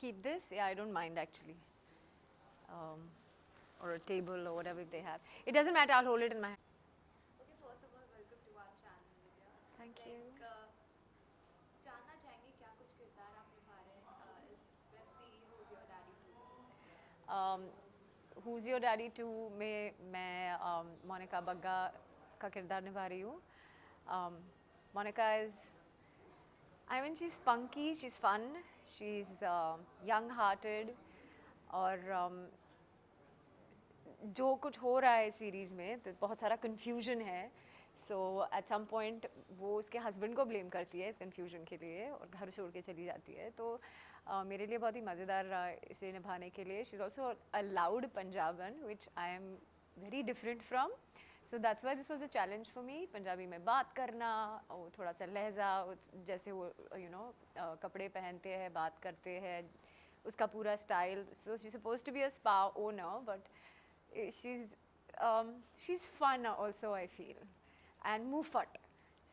keep this? Yeah, I don't mind actually. Or a table or whatever they have. It doesn't matter, I'll hold it in my hand. Okay, first of all, welcome to our channel, Vidya. Thank you. जानना चाहेंगे क्या कुछ किरदार आप निभा रहे हैं इस web series Who's Your Daddy 2 में? Who's Your Daddy 2 में मैं मोनिका बग्गा का किरदार निभा रही हूँ. Monica is, I mean, she's spunky, she's fun, she's young-hearted, और जो कुछ हो रहा है सीरीज़ में तो बहुत सारा कन्फ्यूजन है. सो एट सम पॉइंट वो उसके हस्बैंड को ब्लेम करती है इस कन्फ्यूजन के लिए और घर छोड़ के चली जाती है. तो मेरे लिए बहुत ही मज़ेदार रहा इसे निभाने के लिए. She is also a loud Punjaban which I am very different from. So that's why this was a challenge for me. Punjabi में बात करना, वो थोड़ा सा लहजा, जैसे वो कपड़े पहनते हैं, बात करते हैं, उसका पूरा style. So she suppose to be a spa owner, but she's she's fun also, I feel, and Mufat.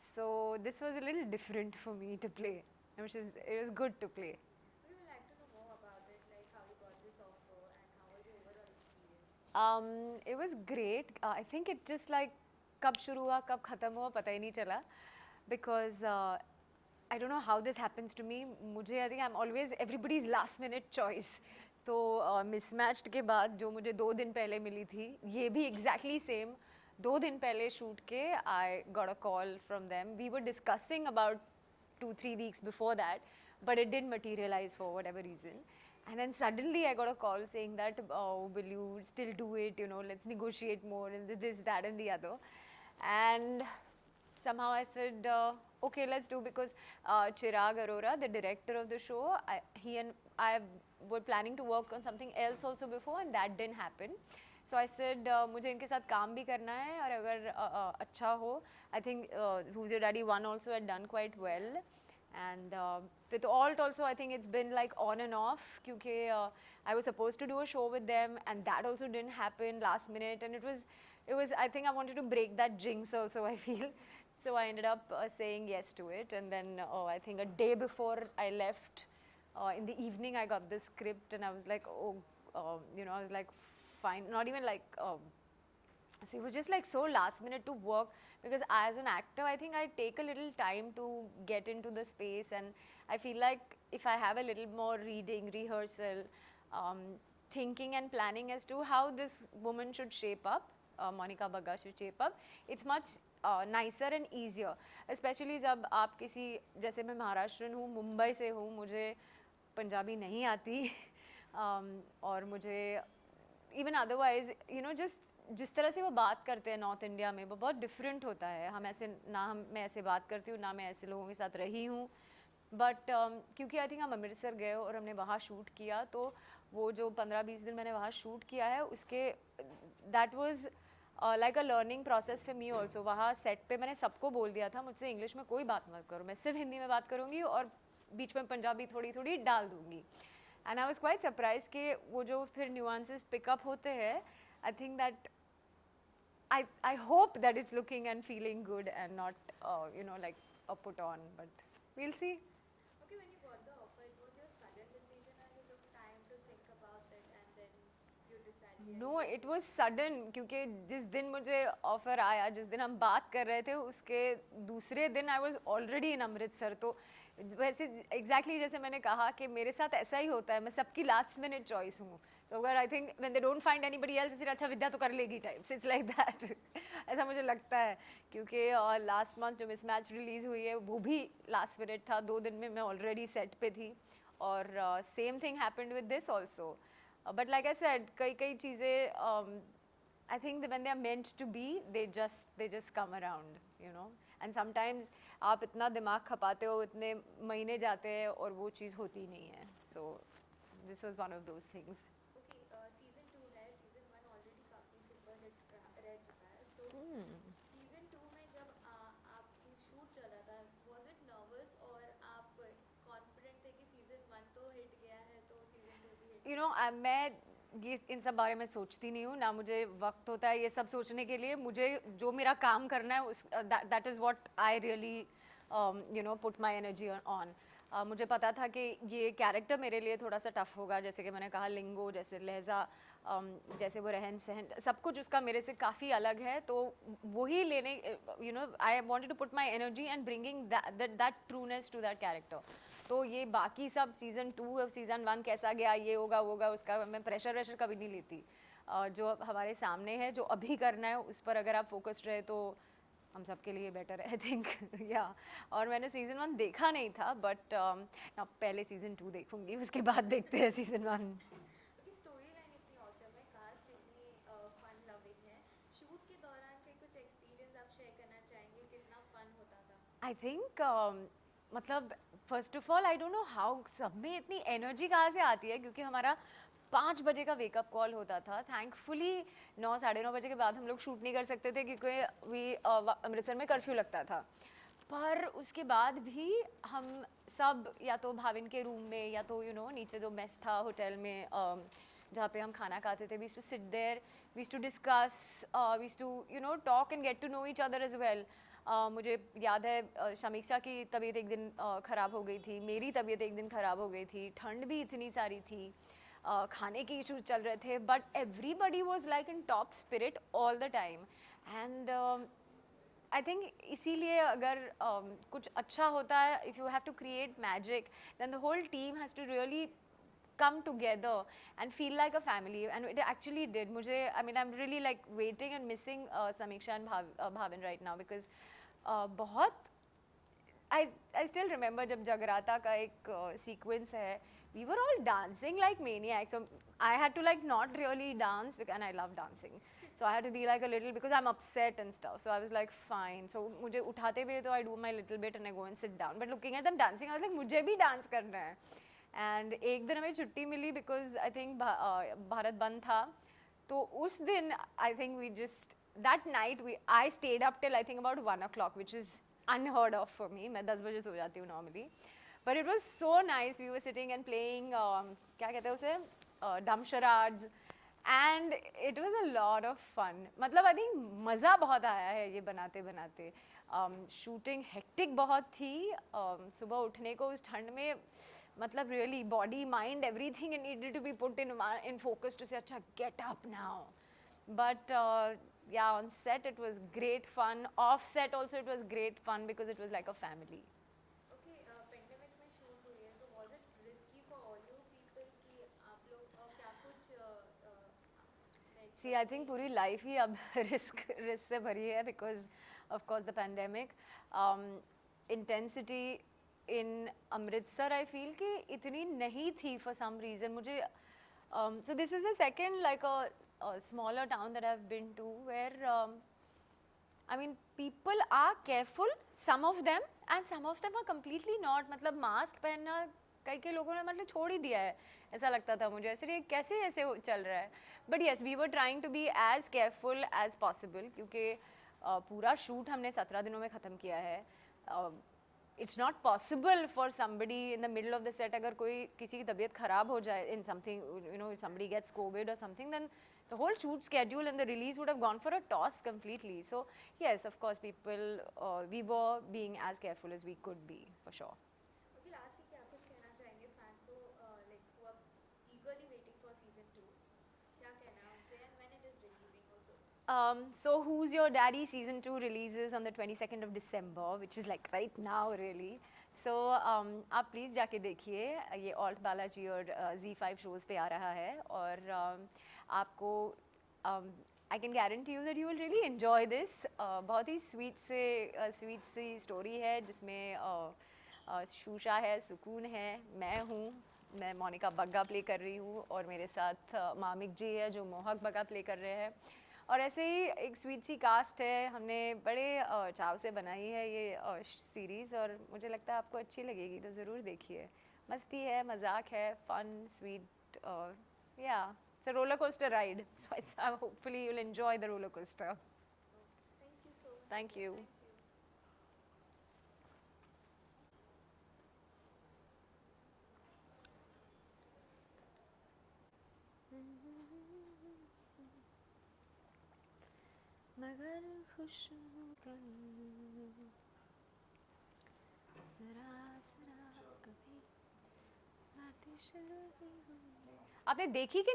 So this was a little different for me to play, which is, it was good to play. We would like to know more about it, like how you got this offer and how was your overall experience? It was great. I think it just like कब शुरू हुआ कब ख़त्म हुआ पता ही नहीं चला, because I don't know how this happens to me. मुझे I think I'm always everybody's last minute choice. तो मिसमैच्ड के बाद जो मुझे 2 दिन पहले मिली थी, ये भी एग्जैक्टली सेम 2 दिन पहले शूट के I got a call from them. We were discussing about 2-3 weeks before that, but it didn't materialize for whatever reason. And then suddenly I got a call saying that, oh, will you still do it, let's negotiate more and this, that and the other. And somehow I said, okay, let's do, because Chirag Arora, the director of the show, he and I were planning to work on something else also before, and that didn't happen. So I said, मुझे इनके साथ काम भी करना है, और अगर अच्छा हो, I think Who's Your Daddy 1 also had done quite well. And with Alt also, I think it's been like on and off, क्योंकि I was supposed to do a show with them, and that also didn't happen last minute, and it was, I think I wanted to break that jinx also, I feel. So I ended up saying yes to it, and then I think a day before I left, in the evening I got this script, and I was like, oh, I was like, fine, not even like, so it was just like so last minute to work, because as an actor I think I take a little time to get into the space, and I feel like if I have a little more reading, rehearsal, thinking and planning as to how this woman should shape up, Monica Bagga should shape up, it's much nicer and easier. Especially जब आप किसी, जैसे मैं महाराष्ट्रन हूँ, मुंबई से हूँ, मुझे पंजाबी नहीं आती, और मुझे even otherwise, just जिस तरह से वो बात करते हैं नॉर्थ इंडिया में, वो बहुत डिफरेंट होता है. हम ऐसे ना, मैं ऐसे बात करती हूँ ना, मैं ऐसे लोगों के साथ रही हूँ. बट क्योंकि आई थिंक हम अमृतसर गए और हमने वहाँ शूट किया, तो वो जो 15-20 दिन मैंने वहाँ शूट किया है, उसके that was like a learning process for me also. वहाँ सेट पे मैंने सबको बोल दिया था, मुझसे इंग्लिश में कोई बात मत करो, मैं सिर्फ हिंदी में बात करूँगी और बीच में पंजाबी थोड़ी थोड़ी डाल दूँगी. And I was quite surprise कि वो जो फिर न्यूआंसेस पिकअप होते हैं, I think that I hope that it's looking and feeling good and not, like a put on, but we'll see. Okay, when you got the offer, it was your sudden decision or you took time to think about it and then you decided? No, it was sudden, क्योंकि जिस दिन मुझे offer आया, जिस दिन हम बात कर रहे थे, उसके दूसरे दिन I was already in Amritsar. तो वैसे exactly जैसे मैंने कहा कि मेरे साथ ऐसा ही होता है, मैं सबकी लास्ट मिनट चॉइस हूँ. तो अगर I think when they don't find anybody else, फिर अच्छा विद्या तो कर लेगी टाइप्स, इट्स लाइक दैट. ऐसा मुझे लगता है, क्योंकि लास्ट मंथ जो मिसमैच रिलीज़ हुई है, वो भी लास्ट मिनट था. 2 दिन में मैं ऑलरेडी सेट पे थी, और same thing happened with this also. But like I said, कई कई चीज़ें I think that when they are meant to be, they just come around, And sometimes आप इतना दिमाग खपाते हो, इतने महीने जाते हैं और वो चीज़ होती नहीं है. So this was one of those things. Okay, season 2 है, season 1 already काफ़ी सुपर हिट रह चुका है. So season 2 में जब आपकी शूट चल रहा था, was it nervous और आप confident थे कि season 1 तो हिट गया है, तो season 2 भी हिट? मैं ये इन सब बारे में सोचती नहीं हूँ ना, मुझे वक्त होता है ये सब सोचने के लिए. मुझे जो मेरा काम करना है, उस that is what I really put my energy on. मुझे पता था कि ये कैरेक्टर मेरे लिए थोड़ा सा टफ होगा, जैसे कि मैंने कहा लिंगो, जैसे लहजा, जैसे वो रहन सहन, सब कुछ उसका मेरे से काफ़ी अलग है। तो वही लेने, you know, I wanted to put my energy and bringing that trueness to that character. तो ये बाकी सब सीज़न 2 और सीज़न 1 कैसा गया, ये होगा वो होगा, उसका मैं प्रेशर वेशर कभी नहीं लेती। जो हमारे सामने है, जो अभी करना है, उस पर अगर आप फोकस्ड रहे तो हम सब के लिए बेटर है, आई थिंक। या और मैंने सीज़न 1 देखा नहीं था, बट पहले सीज़न 2 देखूंगी, उसके बाद देखते हैं सीज़न 1। क्योंकि स्टोरी लाइन इतनी ऑसम है, कास्ट इतनी फन लविंग है। शूट के दौरान के कुछ एक्सपीरियंस आप शेयर करना चाहेंगे, कितना फन होता था? आई थिंक मतलब first of all I don't know how सब में इतनी एनर्जी कहाँ से आती है, क्योंकि हमारा 5 बजे का वेकअप कॉल होता था। थैंकफुली 9 साढ़े 9 बजे के बाद हम लोग शूट नहीं कर सकते थे, क्योंकि अमृतसर में कर्फ्यू लगता था। पर उसके बाद भी हम सब या तो भाविन के रूम में, या तो यू नो नीचे जो मेस था होटल में, जहाँ पे हम खाना खाते थे, we used to sit there, we used to discuss, we used to you know talk and get to know each other as well. मुझे याद है शमीक्षा की तबीयत एक दिन ख़राब हो गई थी, मेरी तबीयत एक दिन ख़राब हो गई थी, ठंड भी इतनी सारी थी, खाने के इश्यूज चल रहे थे, but everybody was like in top spirit all the time. And I think इसीलिए अगर कुछ अच्छा होता है, if you have to create magic, then the whole team has to really come together and feel like a family, and it actually did. मुझे, I mean, I'm really like waiting and missing Samiksha and Bhavin right now, because बहुत I still remember जब जगराता का एक sequence है, we were all dancing like maniacs. So I had to like not really dance, and I love dancing. So I had to be like a little, because I'm upset and stuff. So I was like fine. So मुझे उठाते हुए तो I do my little bit and I go and sit down. But looking at them dancing, I was like मुझे भी dance करना है. And एक दिन हमें छुट्टी मिली because I think Bharat bandh था, तो उस दिन I think we just that night we I stayed up till I think about 1 o'clock, which is unheard of for me. मैं 10 बजे सो जाती हूँ normally, but it was so nice. We were sitting and playing, क्या कहते हैं उसे, dumb charades, and it was a lot of fun. मतलब आई थिंक मज़ा बहुत आया है ये बनाते बनाते। शूटिंग हेक्टिक बहुत थी, सुबह उठने को उस ठंड में, मतलब really body mind everything needed to be put in focus to से अच्छा get up now. But yeah on set it was great fun, off set also it was great fun, because it was like a family. Okay, pandemic में shoot हुई है, तो was it risky for all you people कि आप लोग क्या कुछ like see I think पूरी लाइफ ही अब रिस्क से भरी है, because of course the pandemic. Intensity in Amritsar I feel कि इतनी नहीं थी फॉर सम रीज़न। मुझे so this is the second like a smaller town that I have been to, where I mean, people are careful, some of them, and some of them are completely not. मतलब mask पहनना कई लोगों ने मतलब छोड़ ही दिया है, ऐसा लगता था मुझे, ऐसे ये कैसे ऐसे चल रहा है। But yes, we were trying to be as careful as possible, क्योंकि पूरा शूट हमने 17 दिनों में ख़त्म किया है। It's not possible for somebody in the middle of the set, अगर कोई किसी की तबीयत ख़राब हो जाए in something, you know, somebody gets covid और something, then the whole shoot schedule and the release would have gone for a toss completely. So yes, of course, people, we were being as careful as we could be, for sure. Okay, last में क्या कुछ कहना चाहेंगे fans को, like who are eagerly waiting for season 2? क्या कहना है उनसे, and when it is releasing also? So Who's Your Daddy season 2 releases on the 22nd of December, which is like right now really. So आप please जाके देखिए, ये alt Balaji और Z5 shows पे आ रहा है, और आपको I can guarantee you that you will really enjoy this. बहुत ही स्वीट सी स्टोरी है, जिसमें शूशा है, सुकून है, मैं हूँ, मैं मोनिका बग्गा प्ले कर रही हूँ, और मेरे साथ मामिक जी है जो मोहक बग्गा प्ले कर रहे हैं। और ऐसे ही एक स्वीट सी कास्ट है, हमने बड़े चाव से बनाई है ये सीरीज़, और मुझे लगता है आपको अच्छी लगेगी, तो ज़रूर देखिए। मस्ती है, मजाक है, फन, स्वीट, या it's a roller coaster ride, so hopefully you will enjoy the roller coaster. Thank you so much. Thank you. मगर खुश हूँ कल, जरा जरा कभी आपने देखी कि नहीं